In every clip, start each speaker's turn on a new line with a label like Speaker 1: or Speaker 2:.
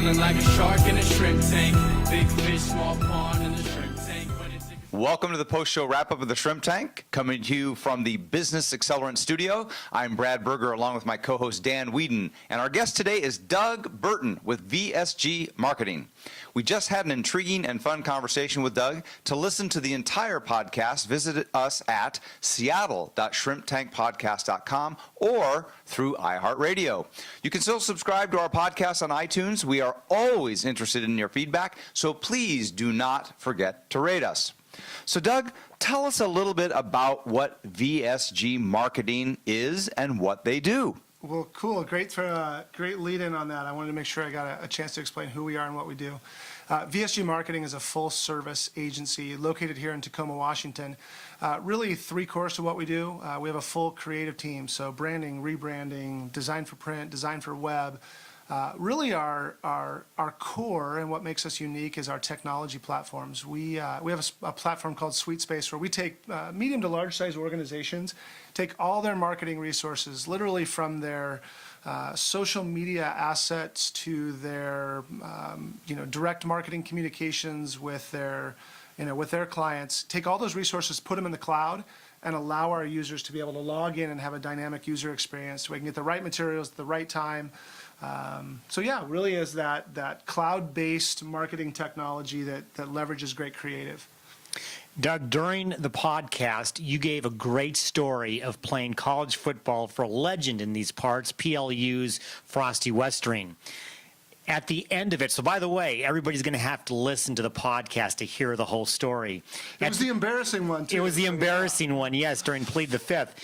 Speaker 1: Swimming like a shark in a shrimp tank. Big fish, small pond in the shrimp tank.
Speaker 2: Welcome to the post-show wrap-up of the Shrimp Tank, coming to you from the Business Accelerant Studio. I'm Brad Berger, along with my co-host Dan Whedon, and our guest today is Doug Burton with VSG Marketing. We just had an intriguing and fun conversation with Doug. To listen to the entire podcast, visit us at seattle.shrimptankpodcast.com or through iHeartRadio. You can still subscribe to our podcast on iTunes. We are always interested in your feedback, so please do not forget to rate us. So, Doug, tell us a little bit about what VSG Marketing is and what they do.
Speaker 3: Well, cool. Great lead-in on that. I wanted to make sure I got a chance to explain who we are and what we do. VSG Marketing is a full-service agency located here in Tacoma, Washington. Really three cores to what we do. We have a full creative team, so branding, rebranding, design for print, design for web. Really our core and what makes us unique is our technology platforms. We have a platform called SuiteSpace where we take medium to large size organizations, take all their marketing resources, literally from their social media assets to their direct marketing communications with their clients, take all those resources, put them in the cloud, and allow our users to be able to log in and have a dynamic user experience so we can get the right materials at the right time. Really is that cloud-based marketing technology that leverages great creative.
Speaker 4: Doug, during the podcast, you gave a great story of playing college football for a legend in these parts, PLU's Frosty Westering. At the end of it, so by the way, everybody's going to have to listen to the podcast to hear the whole story.
Speaker 3: It was the embarrassing one, too.
Speaker 4: It was the embarrassing one, yes, during Plead the Fifth.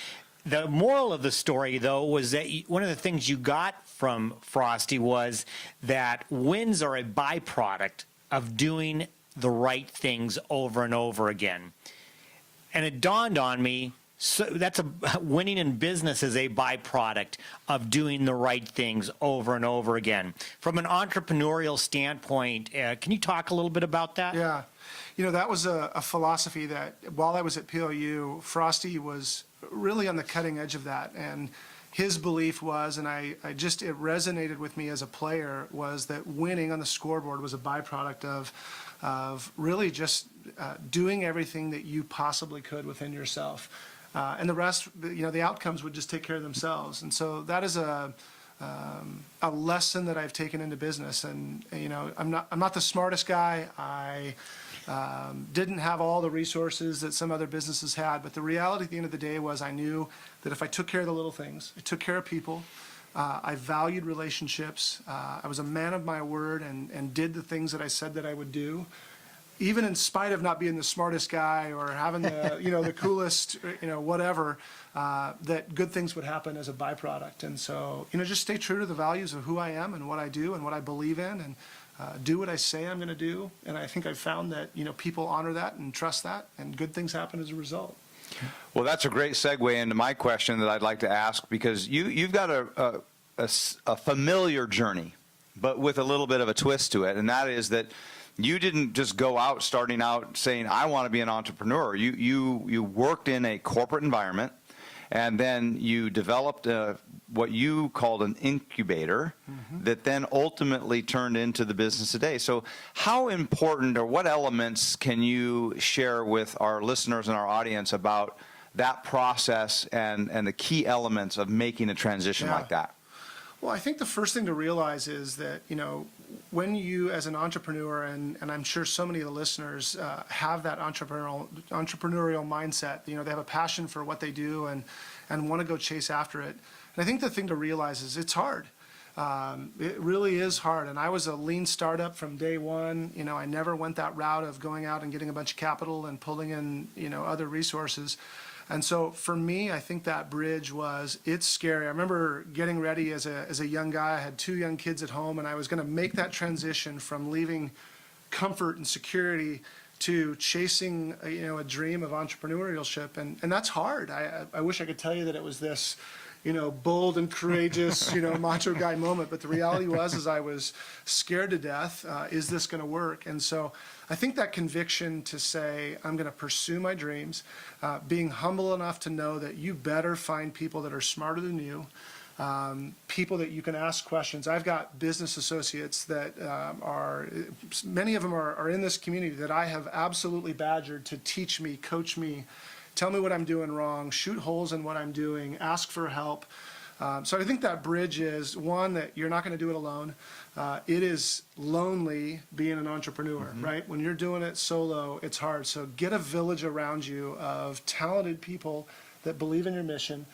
Speaker 4: The moral of the story, though, was that one of the things you got from Frosty was that wins are a byproduct of doing the right things over and over again. And it dawned on me, so winning in business is a byproduct of doing the right things over and over again. From an entrepreneurial standpoint, can you talk a little bit about that?
Speaker 3: Yeah. That was a philosophy that while I was at PLU, Frosty was really on the cutting edge of that. And his belief was, and it resonated with me as a player, was that winning on the scoreboard was a byproduct of really just doing everything that you possibly could within yourself. And the rest, the outcomes would just take care of themselves. And so that is a lesson that I've taken into business. And I'm not the smartest guy. I didn't have all the resources that some other businesses had, but the reality at the end of the day was I knew that if I took care of the little things, I took care of people, I valued relationships, I was a man of my word and did the things that I said that I would do, even in spite of not being the smartest guy or having the the coolest whatever, that good things would happen as a byproduct. And so just stay true to the values of who I am and what I do and what I believe in, and do what I say I'm going to do. And I think I've found that people honor that and trust that, and good things happen as a result.
Speaker 2: Well, that's a great segue into my question that I'd like to ask, because you've got a familiar journey, but with a little bit of a twist to it, and that is that you didn't just go out starting out saying, I want to be an entrepreneur. You worked in a corporate environment, and then you developed what you called an incubator that then ultimately turned into the business today. So how important, or what elements can you share with our listeners and our audience about that process and the key elements of making a transition like that?
Speaker 3: Well, I think the first thing to realize is that, when you, as an entrepreneur, and I'm sure so many of the listeners have that entrepreneurial mindset, they have a passion for what they do and want to go chase after it. And I think the thing to realize is it's hard. It really is hard. And I was a lean startup from day one. I never went that route of going out and getting a bunch of capital and pulling in, other resources. And so for me, I think that bridge it's scary. I remember getting ready as a young guy. I had 2 young kids at home, and I was going to make that transition from leaving comfort and security to chasing a dream of entrepreneurship. And that's hard. I wish I could tell you that it was this bold and courageous, macho guy moment. But the reality was I was scared to death. Is this going to work? And so I think that conviction to say, I'm going to pursue my dreams, being humble enough to know that you better find people that are smarter than you, people that you can ask questions. I've got business associates that many of them are in this community that I have absolutely badgered to teach me, coach me, tell me what I'm doing wrong, shoot holes in what I'm doing, ask for help. So I think that bridge is one, that you're not going to do it alone. It is lonely being an entrepreneur, right? When you're doing it solo, it's hard. So get a village around you of talented people that believe in your mission.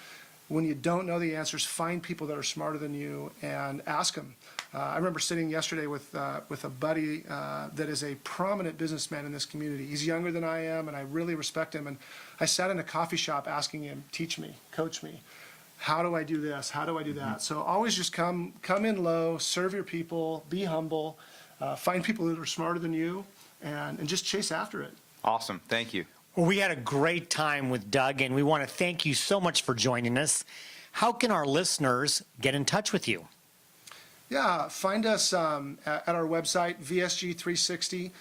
Speaker 3: When you don't know the answers, find people that are smarter than you and ask them. I remember sitting yesterday with a buddy that is a prominent businessman in this community. He's younger than I am, and I really respect him. And I sat in a coffee shop asking him, teach me, coach me. How do I do this? How do I do that? So always just come in low, serve your people, be humble, find people that are smarter than you, and just chase after it.
Speaker 2: Awesome. Thank you.
Speaker 4: Well, we had a great time with Doug, and we want to thank you so much for joining us. How can our listeners get in touch with you?
Speaker 3: Yeah, find us at our website, VSG 360.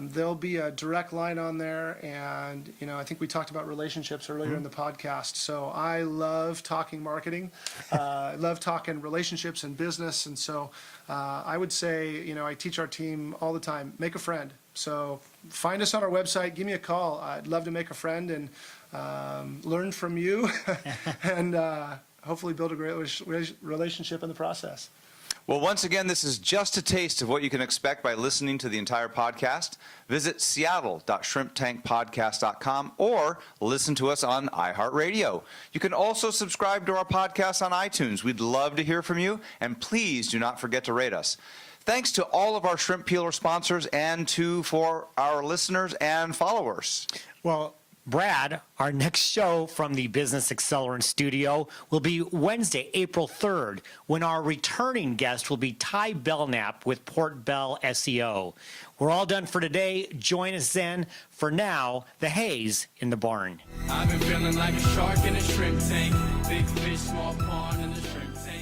Speaker 3: There'll be a direct line on there, and I think we talked about relationships earlier in the podcast. So I love talking marketing. I love talking relationships and business, and so I would say, I teach our team all the time, make a friend. So find us on our website, give me a call. I'd love to make a friend and learn from you, and hopefully build a great relationship in the process.
Speaker 2: Well, once again, this is just a taste of what you can expect by listening to the entire podcast. Visit seattle.shrimptankpodcast.com or listen to us on iHeartRadio. You can also subscribe to our podcast on iTunes. We'd love to hear from you, and please do not forget to rate us. Thanks to all of our shrimp peeler sponsors and for our listeners and followers.
Speaker 4: Well, Brad, our next show from the Business Accelerant Studio will be Wednesday, April 3rd, when our returning guest will be Ty Belknap with Port Bell SEO. We're all done for today. Join us then. For now, the Hayes in the barn.
Speaker 1: I've been feeling like a shark in a shrimp tank. Big fish, small pond in the shrimp tank.